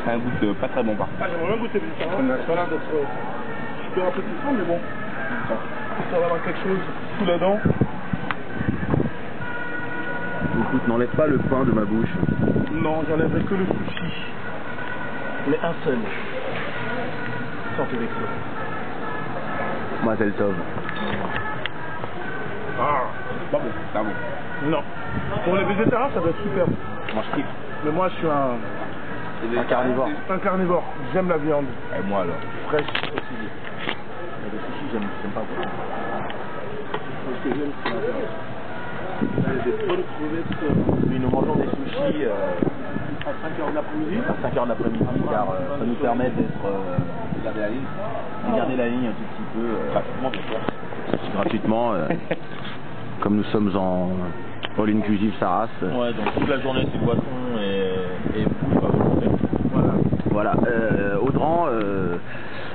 Ça a un goût pas très bon par contre. Ah, j'aimerais bien goûter, mais ça a l'air d'être super appétissant, mais bon. Ça va avoir quelque chose sous la dent. Écoute, n'enlève pas le pain de ma bouche. Non, j'enlèverai que le sushi. Mais un seul. Sortez avec ça. Mazel tov. Ah, Pas bon, pas bon. non. Pour les végétariens, ça doit être super. Moi je kiffe. Mais moi, je suis un carnivore. carnivore. J'aime la viande Et moi alors. fraîche aussi. Mais le sushi, j'aime pas beaucoup. Ce que j'aime, c'est la viande. Des bonnes crevettes. Puis nous mangeons des sushis À 5h de l'après-midi. à 5h de l'après-midi car ça nous permet d'être Regardez la ligne. de garder la ligne un tout petit peu Pratiquement bien sûr. gratuitement comme nous sommes en all inclusive Saras. Ouais, donc toute la journée c'est boisson et bouffe à volonté. Voilà. Audran,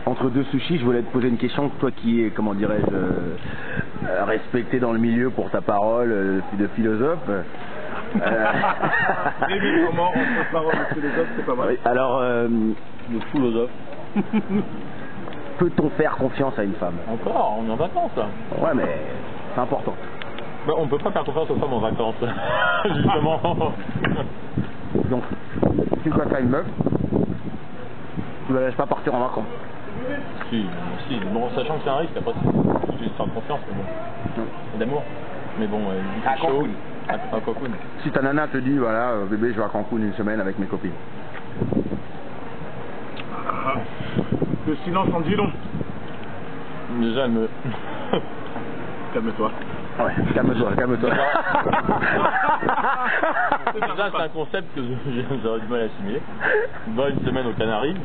entre deux sushis, je voulais te poser une question. Toi qui es, comment dirais-je, respecté dans le milieu pour ta parole de philosophe. Et mais comment on peut parole de philosophe, c'est pas mal. Oui, alors, Le philosophe. peut-on faire confiance à une femme? Encore, on est en vacances là. Ouais, mais c'est important. Bah, on peut pas faire confiance aux femmes en vacances. Justement. Donc, si tu passes à une meuf, tu ne la laisses pas partir en vacances. si, bon, sachant que c'est un risque, après c'est juste faire confiance, mais bon. Et d'amour. Mais bon, À c'est chaud. Cancun. À Cancun. Si ta nana te dit, voilà, bébé, je vais à Cancun une semaine avec mes copines. Le silence en dit long. Déjà, elle me. Calme-toi. Ouais, calme-toi, calme-toi. Déjà, c'est un concept que j'aurais du mal à assimiler. Va une semaine aux Canaries.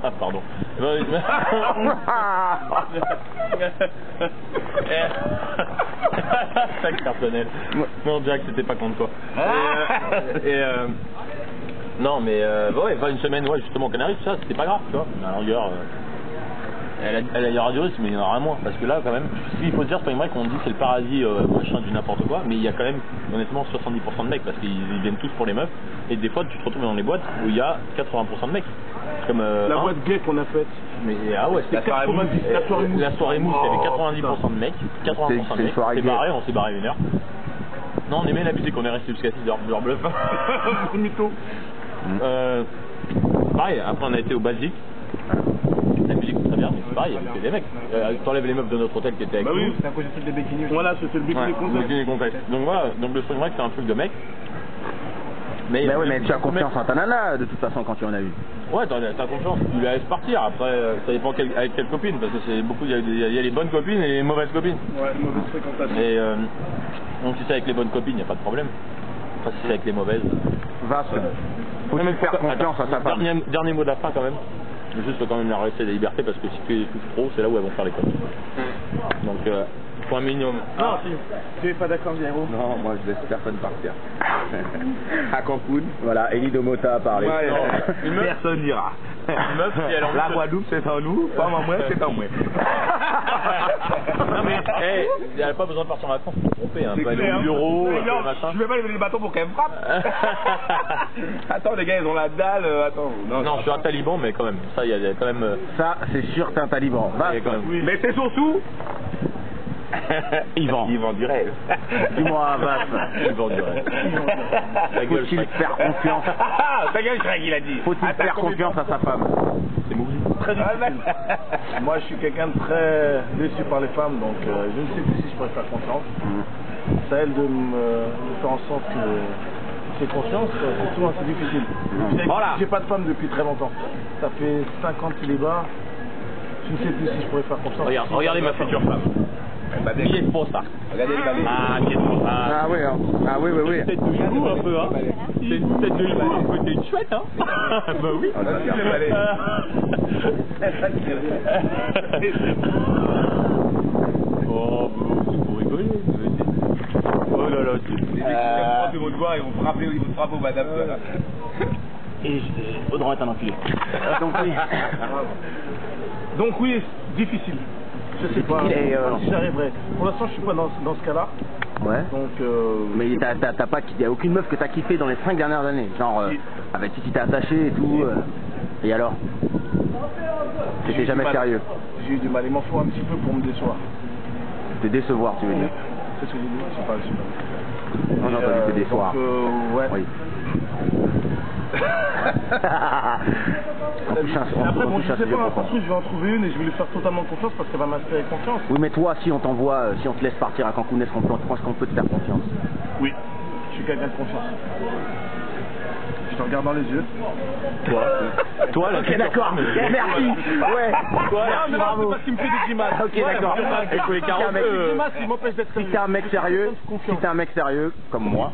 Ah, pardon. Va une semaine. Sac personnel. Non, Jack, c'était pas contre toi. Non, mais ouais, va une semaine, ouais, justement aux Canaries, tout ça, c'était pas grave, tu vois. À la longueur. Il y aura du risque, mais il y en aura moins. Parce que là, quand même, ce qu'il faut dire, c'est pas vrai qu'on dit c'est le paradis machin du n'importe quoi, mais il y a quand même, honnêtement, 70% de mecs, parce qu'ils viennent tous pour les meufs, et des fois, tu te retrouves dans les boîtes où il y a 80% de mecs. Comme, La boîte gay qu'on a faite. Mais ah ouais, c'était 90, la soirée mousse. La soirée mousse, il y avait 90% de mecs, 80% de C'est une mecs. soirée C'est gay. barré, on s'est barré 1 heure. Non, on aimait la musique, on est resté jusqu'à 6h, leur bluff. Mytho. Pareil, après on a été au Basique. La musique c'est très bien, mais c'est pareil, il y avait que des mecs. T'enlèves les meufs de notre hôtel qui étaient avec Bah nous. oui, c'est à cause du truc des bikinis. Voilà, c'était le bikini Ouais, concept. bikini contest. Donc voilà, donc le truc vrai que c'est un truc de mec. Mais ouais, mais tu as confiance en ta nana, de toute façon, quand tu en as eu. Ouais, t'as confiance, tu la laisses partir. Après, ça dépend avec quelle copine, parce que c'est beaucoup, il y a les bonnes copines et les mauvaises copines. Ouais, mauvaise fréquentation. Et donc si c'est avec les bonnes copines, il n'y a pas de problème. Après, si c'est avec les mauvaises. Va, faut-il faire confiance à sa femme? Dernier mot de la fin quand même. Juste quand même leur laisser la liberté, parce que si tu les touches trop, c'est là où elles vont faire les conneries. Donc, point minimum. Non, si. Tu es pas d'accord, Jairo? Non, moi je laisse personne partir. À Cancun, voilà, Elie Domota a parlé. Ouais, Une meuf- personne n'ira. Une meuf, si elle en La Guadeloupe, c'est en nous. Pas en moi, c'est en moi. Non mais, hey, elle n'a pas besoin de partir en vacances pour se tromper, hein. C'est Elle peut aller clair. au bureau, Mais non, machin. je vais pas lever le bâton pour qu'elle me frappe. Attends, les gars, ils ont la dalle. Attends. Non, je suis un taliban, mais quand même, ça, il y a quand même. Ça, c'est sûr, t'es un taliban. Va, il y a quand même. Mais c'est surtout. Yvan. Ils vendent du rêve. Dis-moi, va. Il vend du rêve. Ta gueule, Faut-il Shrek. faire confiance? Ta gueule, Shrek, il a dit. Faut-il faire confiance à sa femme? C'est mauvais. Très difficile. Moi, je suis quelqu'un de très déçu par les femmes, donc je ne sais plus si je pourrais faire confiance. C'est à elle de faire en sorte que j'ai confiance, c'est souvent assez difficile. Voilà. J'ai pas de femme depuis très longtemps. Ça fait 5 ans de célibat. Je ne sais plus si je pourrais faire confiance. Regardez ma future femme. Qui est pour ça? Regardez le balai. Ah, qui est pour ça? Ah oui, hein. Ah oui, oui, oui. Tête de hibou un peu, hein. C'est une tête de hibou un peu, t'es une chouette, hein. Bah oui. Ah, c'est le balai. Oh, c'est pour rigoler. Oh là là, Des mots de voix, ils vont frapper au madame. Et Audran est un enculé. Donc oui, difficile. Je sais pas si j'arriverai. Pour l'instant, je suis pas dans ce cas-là. Ouais. Donc, Mais t'as pas, y a aucune meuf que t'as kiffé dans les 5 dernières années. Genre, avec qui tu t'es attaché et tout. Et alors? C'était jamais sérieux. J'ai eu du mal, il m'en faut un petit peu pour me décevoir. Te décevoir, tu veux dire? C'est ce que j'ai dit, c'est pas super. On a entendu te décevoir. Donc, ouais. Oui. Après, bon, je sais pas, un truc, je vais en trouver une et je vais lui faire totalement confiance parce qu'elle va m'inspirer confiance. Oui, mais toi, si on t'envoie, si on te laisse partir à Cancun, est-ce qu'on peut te faire confiance? Oui, je suis quelqu'un de confiance. Je te regarde dans les yeux. Toi, là, ok, d'accord. Merci. Ouais. Toi, non, c'est parce qu'il me fait des grimaces. Ok, d'accord. Si t'es un mec sérieux, comme moi,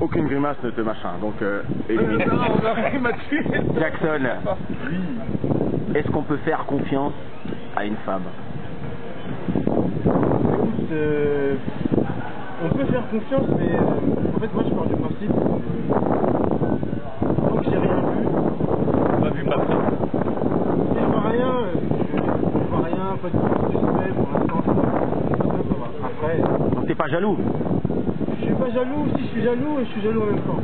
aucune grimace ne te machin. Donc, élimine. Jackson, est-ce qu'on peut faire confiance à une femme? Écoute, on peut faire confiance, mais en fait, moi, je pars du principe. Donc, j'ai rien vu. Pas vu, pas pris. Si je vois rien, pas de suspect pour l'instant, ça va. Après. Donc t'es pas jaloux? Je suis pas jaloux, si je suis jaloux et je suis jaloux en même temps.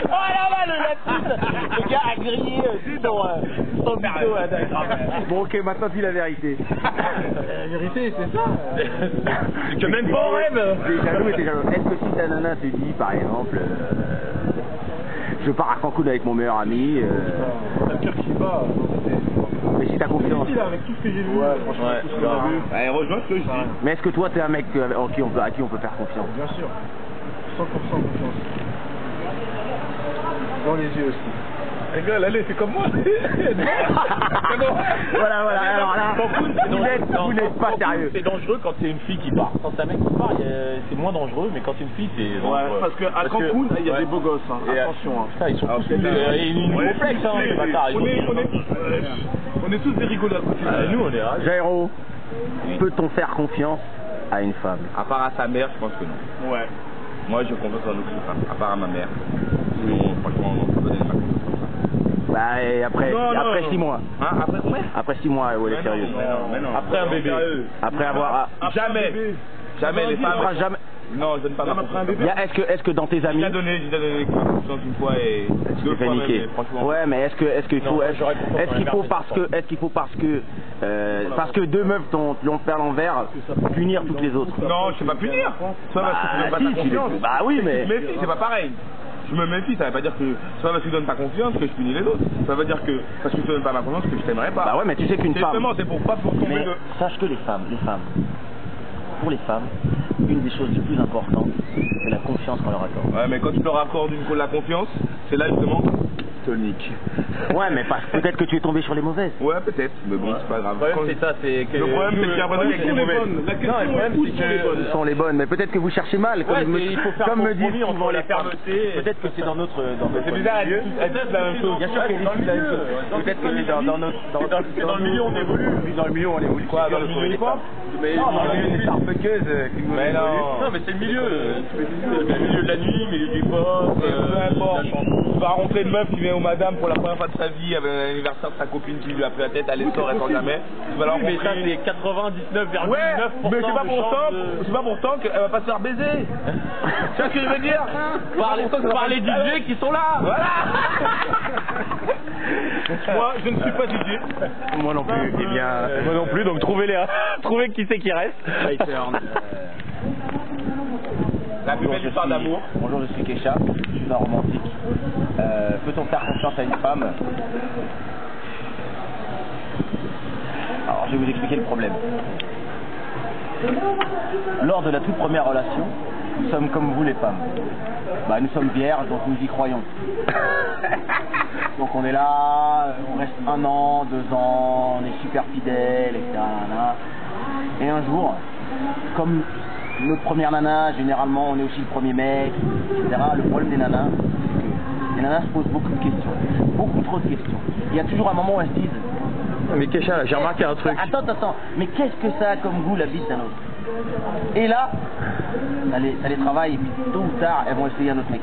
Oh là là, le lapsus! Le gars a grillé son vidéo. Bon, ok, maintenant dis la vérité. La vérité, c'est ça. Que même pas en rêve! T'es jaloux et t'es jaloux. Est-ce que si ta nana te dit, par exemple, je pars à Cancun avec mon meilleur ami, T'as le cœur qui bat. mais si t'as confiance. Là, avec tout ce que j'ai vu, franchement, tout ce qu'on a vu. Ouais, rejoins ce que je dis. Mais est-ce que toi t'es un mec à qui on peut faire confiance? Bien sûr. 100% confiance. Dans les yeux aussi. Les gars, allez, c'est comme moi. Voilà, alors là, vous n'êtes pas sérieux. C'est dangereux quand c'est une fille qui part. Quand c'est un mec qui part, c'est moins dangereux, mais quand c'est une fille, c'est dangereux. Ouais, parce qu'à Cancun, il y a des beaux gosses, hein. Attention. Hein. Putain, ils sont tous une complexe, hein, les bâtards. On est tous des rigolos à côté. Nous, on est ravis. Jairo, peut-on faire confiance à une femme? À part à sa mère, je pense que non. Ouais. Moi, je confiance en aucune femme, à part à ma mère. Sinon, franchement, on peut donner ma confiance. Bah, et après 6 mois. Hein, après combien? Après 6 mois, ouais, sérieux. Mais non. Après un bébé. Après avoir. Jamais les femmes. Jamais. Non, je donne pas ma confiance. Est-ce que dans tes amis. J'ai donné confiance une fois et deux fois même, mais franchement. Ouais, mais est-ce qu'il faut parce que deux meufs lui ont fait l'envers, punir toutes les autres? Non, je sais pas punir. Ça va, je donne pas ta confiance. Bah oui, mais. Je me méfie, c'est pas pareil. Je me méfie, ça veut pas dire que c'est pas parce que tu donnes pas confiance que je punis les autres. Ça veut dire que parce que tu donnes pas ma confiance que je t'aimerais pas. Bah ouais, mais tu sais qu'une femme. Justement, c'est pour tomber mais de. Sache que les femmes, pour les femmes, une des choses les plus importantes, c'est la confiance qu'on leur accorde. Ouais, mais quand tu leur accordes la confiance, c'est là justement tonique. Ouais, mais peut-être que tu es tombé sur les mauvaises. Ouais, peut-être, mais bon, c'est pas grave. Le problème, c'est ça, c'est que. Le problème, c'est qu'il y a vraiment Où sont les bonnes? La question est où sont les bonnes? Où sont les bonnes? Mais peut-être que vous cherchez mal, Il faut faire comme me disent compromis entre la fermeté. Peut-être que c'est dans notre C'est bizarre, elles disent la même chose. Bien sûr qu'elle est la même chose. Peut-être que c'est dans notre. Dans le milieu, on évolue. Dans le milieu, on évolue. Quoi, dans le milieu quoi? Mais dans le milieu des starbuckeuses qui nous Mais non. Non, mais c'est le milieu. Le milieu de la nuit, le milieu du pop. Peu importe. Tu vas rencontrer une meuf qui vient au madame pour la première fois de sa vie avec l'anniversaire de sa copine qui lui a pris la tête, elle sort, elle sort jamais. Tu vas la rencontrer. Mais ça, c'est 99,9%. Ouais, mais c'est pas pourtant qu'elle va pas se faire baiser. Tu vois ce que je veux dire? Par les DJ qui sont là. Voilà. Moi, je ne suis pas DJ. Moi non plus. Eh bien, Moi non plus, donc trouvez qui c'est qui reste. La plus belle histoire d'amour. Bonjour, je suis Kesha, je suis un romantique. Peut-on faire confiance à une femme? Alors, je vais vous expliquer le problème. Lors de la toute première relation, nous sommes comme vous les femmes. Bah, nous sommes vierges, donc nous y croyons. Donc on est là, on reste 1 an, 2 ans, on est super fidèles, etc. Et un jour, comme notre première nana, généralement on est aussi le premier mec, etc. Le problème des nanas, c'est que les nanas se posent beaucoup de questions, beaucoup trop de questions. Il y a toujours un moment où elles se disent Mais Kesha, là, j'ai remarqué un truc. Attends, mais qu'est-ce que ça a comme goût la bite d'un autre? Et là, ça les travaille et puis tôt ou tard elles vont essayer un autre mec.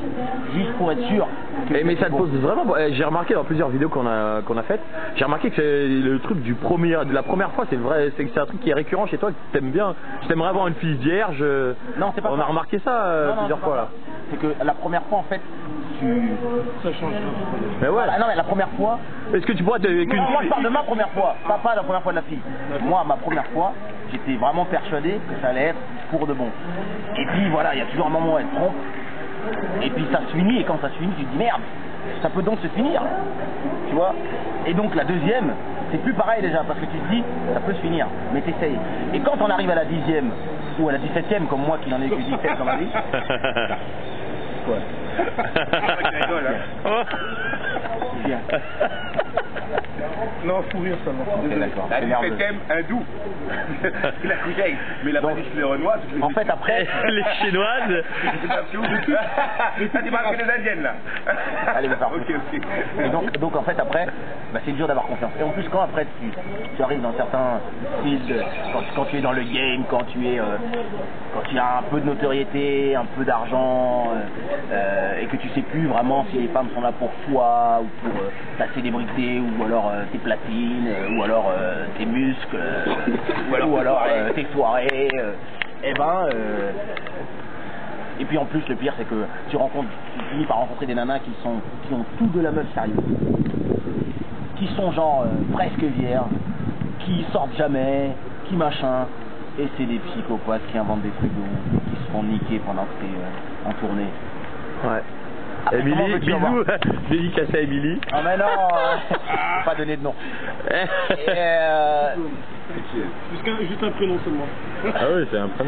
Juste pour être sûr. Mais ça te pose vraiment. J'ai remarqué dans plusieurs vidéos qu'on a faites, j'ai remarqué que le truc de la première fois, c'est vrai, c'est un truc qui est récurrent chez toi, que t'aimes bien. Je t'aimerais avoir une fille vierge. Non, c'est pas On ça. a remarqué ça plusieurs fois là. C'est que la première fois en fait, Ça change. Mais ouais. Voilà, non mais la première fois. Est-ce que tu pourrais te... avec une Non, moi je fille- parle de ma première fois, pas la première fois de la fille. Moi, ma première fois, j'étais vraiment persuadé que ça allait être pour de bon. Et puis voilà, il y a toujours un moment où elle trompe. Et puis ça se finit, et quand ça se finit, tu te dis merde, ça peut donc se finir. Tu vois. Et donc la deuxième, c'est plus pareil déjà, parce que tu te dis, ça peut se finir, mais t'essayes. Et quand on arrive à la 10e, ou à la 17e, comme moi qui n'en ai que 17 dans ma vie. Ouais. Bien. Non, fou rire seulement. Ok, d'accord. La C'est nerveux. 17ème, un doux. Il a couché avec. Mais la police les renoise. En fait, après, Les chinoises. Ça tu parles que des indiennes là. allez, va faire. Ok, ok. Et donc en fait après, bah, c'est dur d'avoir confiance. Et en plus quand après tu arrives dans certains fields, quand tu es dans le game, quand tu as un peu de notoriété, un peu d'argent, et que tu sais plus vraiment si les femmes sont là pour toi ou pour ta célébrité ou alors tes platines ou alors tes muscles ou alors tes soirées, et puis en plus le pire c'est que tu finis par rencontrer des nanas qui ont tout de la meuf sérieuse, qui sont genre presque vierges, qui sortent jamais, qui machin, et c'est des psychopathes qui inventent des trucs de ouf, qui se font niquer pendant que t'es en tournée. Ouais. Après, comment Émilie, veux-tu avoir- bisous. Dédicace à Émilie. Ah mais non, pas donner de nom. Et, Juste un prénom seulement. Ah oui, c'est un prénom.